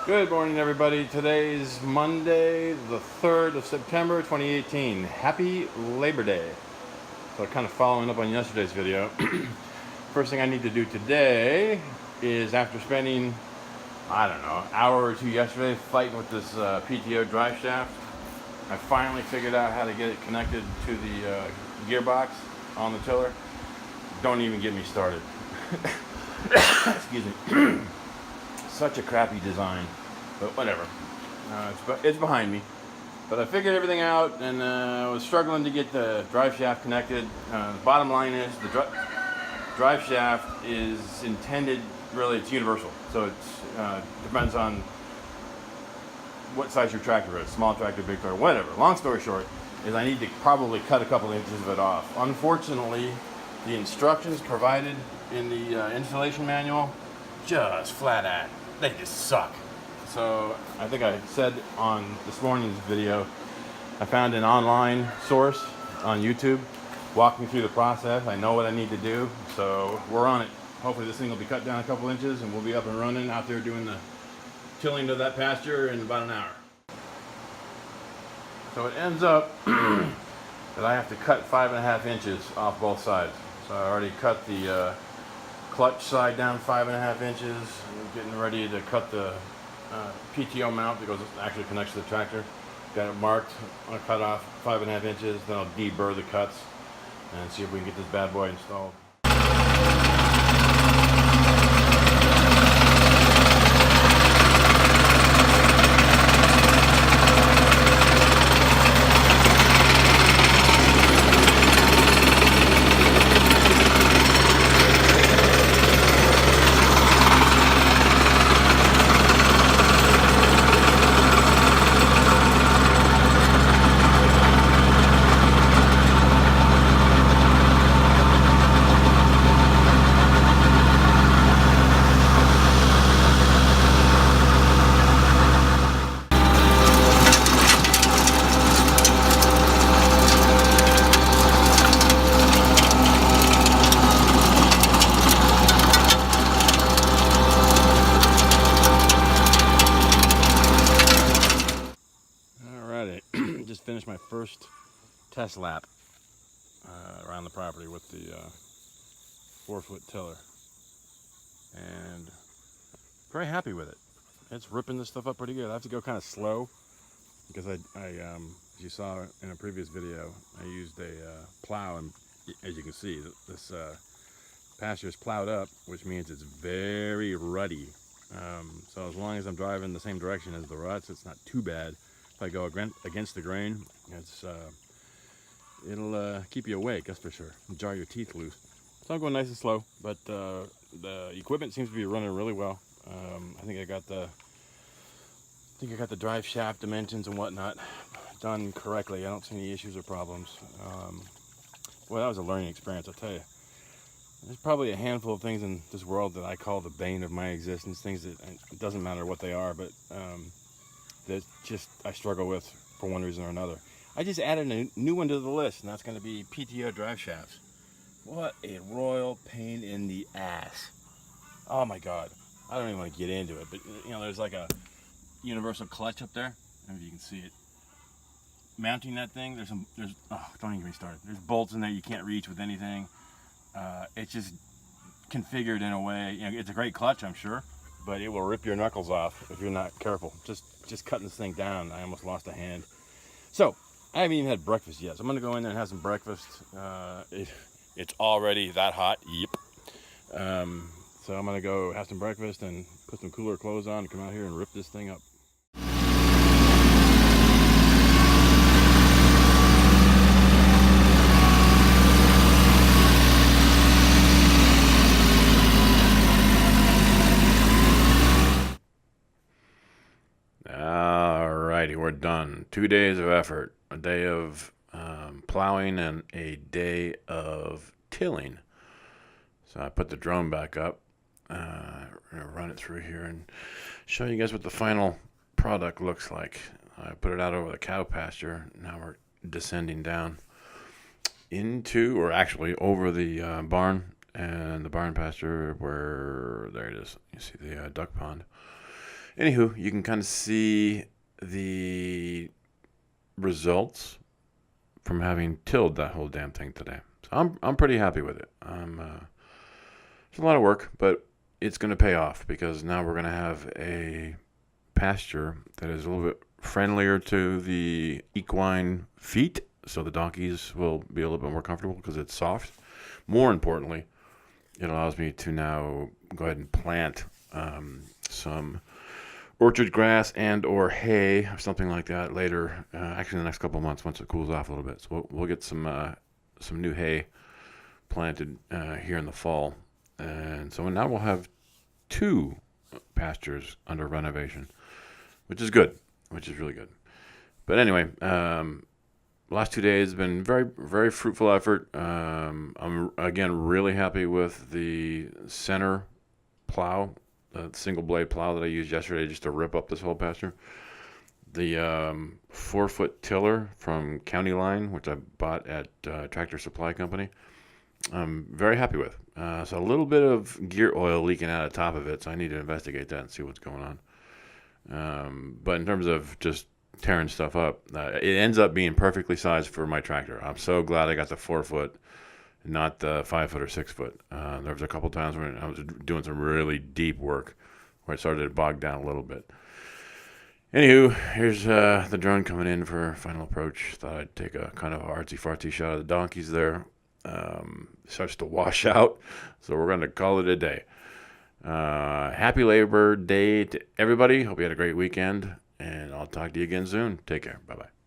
Good morning, everybody. Today's Monday, the 3rd of September, 2018. Happy Labor Day. So kind of following up on yesterday's video. First thing I need to do today is, after spending, I don't know, an hour or two yesterday fighting with this PTO drive shaft, I finally figured out how to get it connected to the gearbox on the tiller. Don't even get me started. Excuse me. Such a crappy design, but whatever. It's behind me. But I figured everything out, and I was struggling to get the drive shaft connected. The bottom line is the drive shaft is intended, really, it's universal. So it depends on what size your tractor is, small tractor, big tractor, whatever. Long story short is I need to probably cut a couple inches of it off. Unfortunately, the instructions provided in the installation manual just flat out, they just suck. So I think I said on this morning's video, I found an online source on YouTube walking through the process. I know what I need to do, so we're on it. Hopefully this thing will be cut down a couple inches and we'll be up and running out there doing the tilling to that pasture in about an hour. So it ends up that I have to cut 5.5 inches off both sides. So I already cut the clutch side down 5.5 inches. I'm getting ready to cut the PTO mount that actually connects to the tractor. Got it marked. I'll cut off 5.5 inches. Then I'll deburr the cuts and see if we can get this bad boy installed. Just finished my first test lap around the property with the 4-foot tiller, and very happy with it. It's ripping this stuff up pretty good. I have to go kind of slow because I as you saw in a previous video, I used a plow, and as you can see, this pasture is plowed up, which means it's very rutty. So as long as I'm driving the same direction as the ruts, it's not too bad. If I go against the grain, it'll keep you awake, that's for sure. Jar your teeth loose. So I'm going nice and slow, but the equipment seems to be running really well. I think I got the drive shaft dimensions and whatnot done correctly. I don't see any issues or problems. Well, that was a learning experience, I'll tell you. There's probably a handful of things in this world that I call the bane of my existence, things that it doesn't matter what they are, but that just I struggle with for one reason or another. I just added a new one to the list, and that's going to be PTO drive shafts. What a royal pain in the ass. Oh my God. I don't even want to get into it, but there's like a universal clutch up there. I don't know if you can see it. Mounting that thing, don't even get me started. There's bolts in there you can't reach with anything. It's just configured in a way, it's a great clutch, I'm sure, but it will rip your knuckles off if you're not careful. Just cutting this thing down, I almost lost a hand. So I haven't even had breakfast yet, so I'm gonna go in there and have some breakfast. It's already that hot. Yep. So I'm gonna go have some breakfast and put some cooler clothes on and come out here and rip this thing up. Alrighty, we're done. 2 days of effort, a day of plowing and a day of tilling. So I put the drone back up, run it through here and show you guys what the final product looks like. I put it out over the cow pasture. Now we're descending down into, or actually over the barn and the barn pasture where, there it is. You see the duck pond. Anywho, you can kind of see the results from having tilled that whole damn thing today. So I'm pretty happy with it. It's a lot of work, but it's going to pay off because now we're going to have a pasture that is a little bit friendlier to the equine feet, so the donkeys will be a little bit more comfortable because it's soft. More importantly, it allows me to now go ahead and plant some orchard grass and or hay or something like that later, actually in the next couple of months once it cools off a little bit. So we'll get some new hay planted here in the fall. And so now we'll have 2 pastures under renovation, which is good, which is really good. But anyway, last 2 days have been very, very fruitful effort. I'm, again, really happy with the center plow, the single blade plow that I used yesterday just to rip up this whole pasture. The 4-foot tiller from County Line, which I bought at Tractor Supply Company, I'm very happy with. So a little bit of gear oil leaking out of the top of it, so I need to investigate that and see what's going on. But in terms of just tearing stuff up, it ends up being perfectly sized for my tractor. I'm so glad I got the 4-foot, not the 5-foot or 6-foot. There was a couple times when I was doing some really deep work where it started to bog down a little bit. Anywho, here's the drone coming in for final approach. Thought I'd take a kind of artsy-fartsy shot of the donkeys there. Starts to wash out, so we're going to call it a day. Happy Labor Day to everybody. Hope you had a great weekend, and I'll talk to you again soon. Take care. Bye-bye.